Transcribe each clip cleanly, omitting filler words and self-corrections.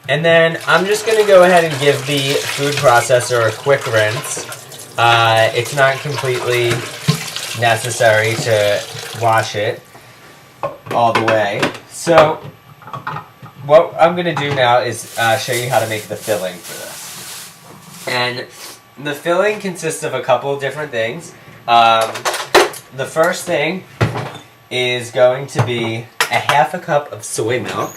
And then I'm just going to go ahead and give the food processor a quick rinse. It's not completely necessary to wash it all the way. So what I'm going to do now is show you how to make the filling for this. And the filling consists of a couple of different things. The first thing is going to be a half a cup of soy milk.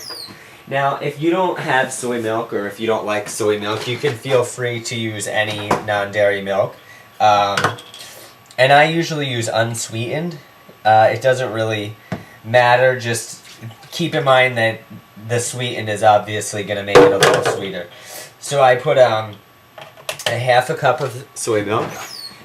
Now, if you don't have soy milk or if you don't like soy milk, you can feel free to use any non-dairy milk. And I usually use unsweetened. It doesn't really matter, just keep in mind that the sweetened is obviously going to make it a little sweeter. So I put a half a cup of soy milk.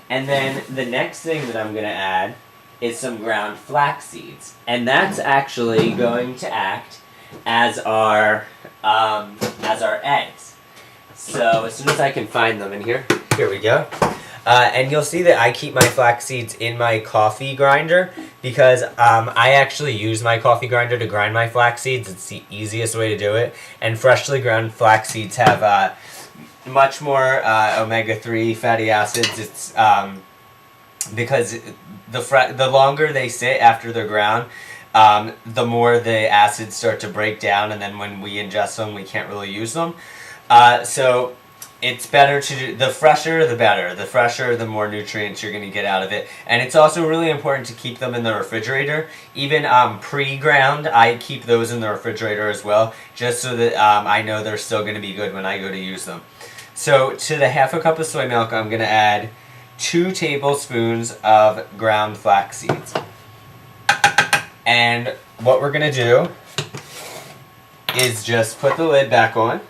And then the next thing that I'm going to add is some ground flax seeds. And that's actually going to act as our eggs. So as soon as I can find them in here we go. And you'll see that I keep my flax seeds in my coffee grinder because I actually use my coffee grinder to grind my flax seeds. It's the easiest way to do it. And freshly ground flax seeds have much more omega-3 fatty acids. It's because the longer they sit after they're ground, the more the acids start to break down, and then when we ingest them, we can't really use them. So it's better to do, the fresher the better. The fresher, the more nutrients you're going to get out of it. And it's also really important to keep them in the refrigerator. Even pre-ground, I keep those in the refrigerator as well, just so that I know they're still going to be good when I go to use them. So to the half a cup of soy milk, I'm going to add 2 tablespoons of ground flax seeds. And what we're going to do is just put the lid back on.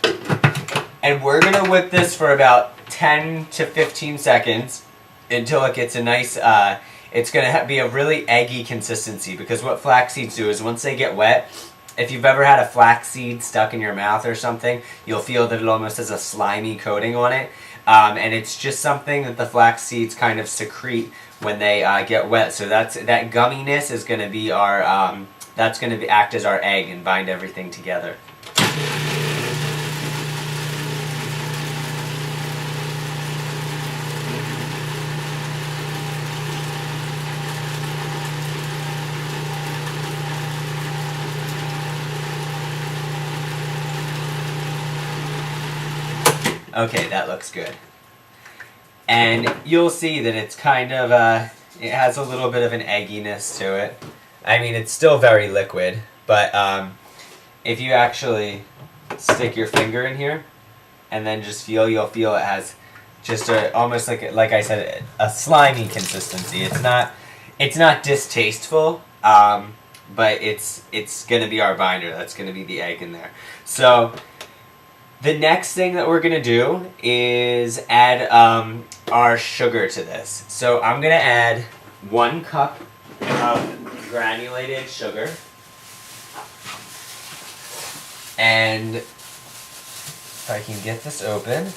And we're going to whip this for about 10 to 15 seconds until it gets a nice, it's going to be a really eggy consistency. Because what flax seeds do is once they get wet, if you've ever had a flax seed stuck in your mouth or something, you'll feel that it almost has a slimy coating on it. And it's just something that the flax seeds kind of secrete when they get wet. So that gumminess is going to be our, that's going to act as our egg and bind everything together. Okay, that looks good. And you'll see that it's kind of, it has a little bit of an egginess to it. I mean, it's still very liquid, but if you actually stick your finger in here and then just feel, you'll feel it has just almost like I said, a slimy consistency. It's not distasteful, but it's going to be our binder. That's going to be the egg in there. So the next thing that we're going to do is add our sugar to this. So I'm going to add 1 cup of granulated sugar. And if I can get this open.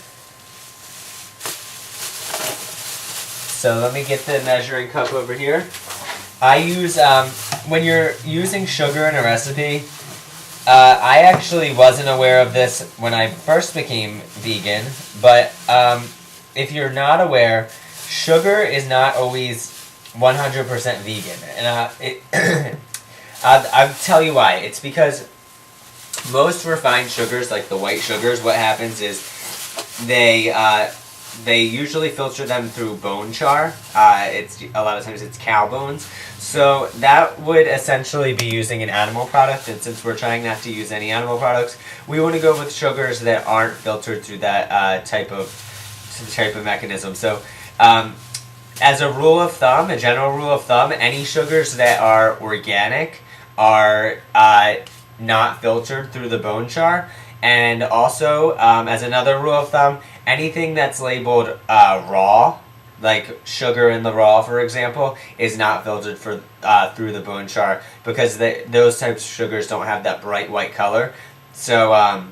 So let me get the measuring cup over here. I use, when you're using sugar in a recipe, I actually wasn't aware of this when I first became vegan, but if you're not aware, sugar is not always 100% vegan. And I'll tell you why. It's because most refined sugars, like the white sugars, what happens is they usually filter them through bone char. It's a lot of times it's cow bones. So that would essentially be using an animal product, and since we're trying not to use any animal products, we want to go with sugars that aren't filtered through that type of mechanism. So as a rule of thumb, a general rule of thumb, any sugars that are organic are not filtered through the bone char. And also, as another rule of thumb, anything that's labeled raw, like sugar in the raw, for example, is not filtered through the bone char because those types of sugars don't have that bright white color. So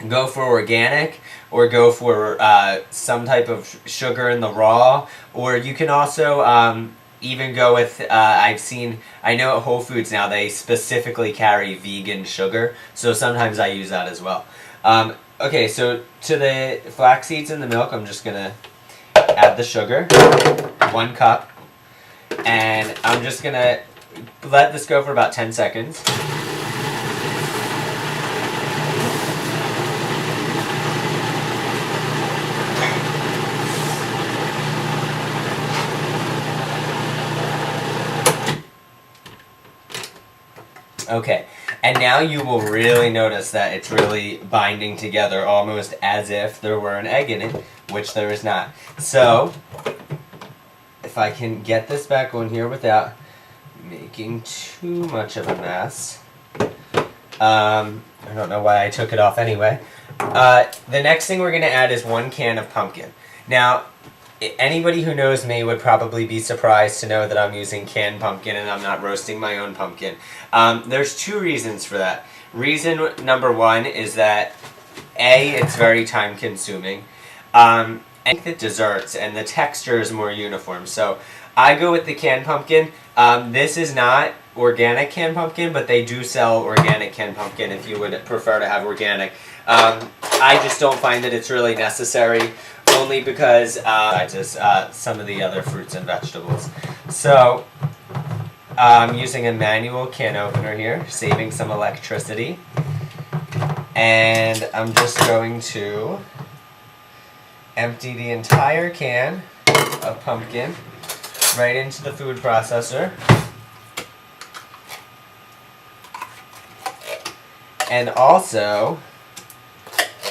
go for organic or go for some type of sugar in the raw, or you can also even go with, I know at Whole Foods now they specifically carry vegan sugar, so sometimes I use that as well. Okay, so to the flax seeds and the milk, I'm just gonna add the sugar, 1 cup, and I'm just gonna let this go for about 10 seconds. Okay, and now you will really notice that it's really binding together, almost as if there were an egg in it, which there is not. So, if I can get this back on here without making too much of a mess. I don't know why I took it off anyway. The next thing we're going to add is 1 can of pumpkin. Now, anybody who knows me would probably be surprised to know that I'm using canned pumpkin and I'm not roasting my own pumpkin. There's 2 reasons for that. Reason number 1 is that A, it's very time consuming. And the desserts and the texture is more uniform. So I go with the canned pumpkin. This is not organic canned pumpkin, but they do sell organic canned pumpkin if you would prefer to have organic. I just don't find that it's really necessary, only because I just some of the other fruits and vegetables. So I'm using a manual can opener here, saving some electricity. And I'm just going to empty the entire can of pumpkin right into the food processor. And also,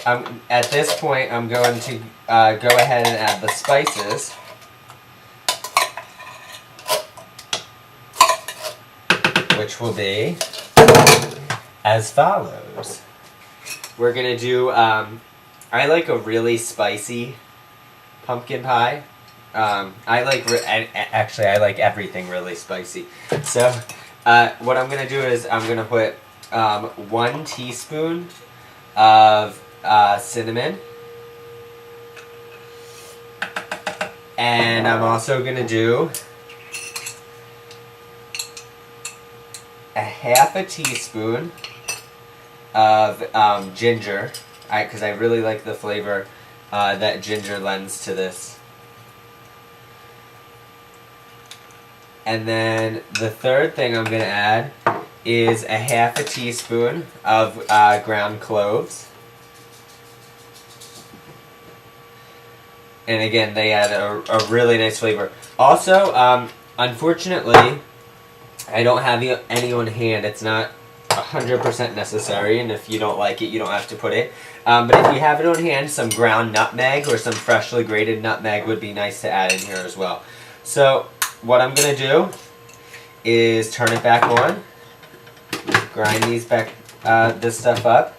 at this point, I'm going to go ahead and add the spices. Which will be as follows. We're going to do, I like a really spicy pumpkin pie. I like everything really spicy. So, what I'm going to do is I'm going to put 1 teaspoon of cinnamon. And I'm also going to do a 1/2 teaspoon of ginger, because I really like the flavor that ginger lends to this. And then the third thing I'm going to add is a 1/2 teaspoon of ground cloves. And again, they add a really nice flavor. Also, unfortunately, I don't have any on hand. It's not 100% necessary, and if you don't like it, you don't have to put it. But if you have it on hand, some ground nutmeg or some freshly grated nutmeg would be nice to add in here as well. So, what I'm going to do is turn it back on, grind this stuff up.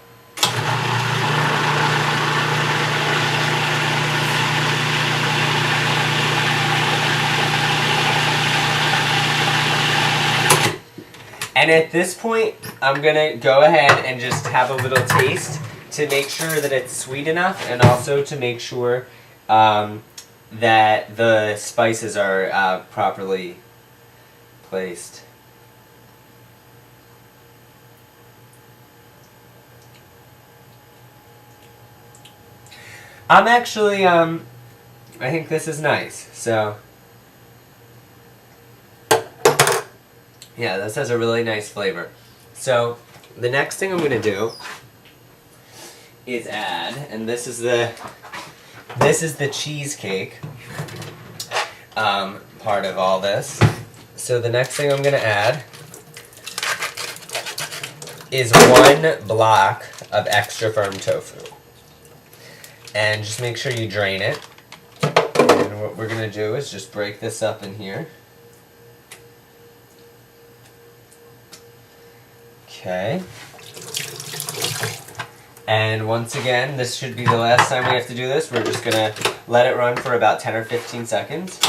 And at this point, I'm going to go ahead and just have a little taste to make sure that it's sweet enough, and also to make sure that the spices are properly placed. I'm actually, I think this is nice, so... Yeah, this has a really nice flavor. So, the next thing I'm going to do is add, and this is the cheesecake part of all this. So the next thing I'm going to add is 1 block of extra firm tofu. And just make sure you drain it. And what we're going to do is just break this up in here. Okay. And once again, this should be the last time we have to do this. We're just going to let it run for about 10 or 15 seconds.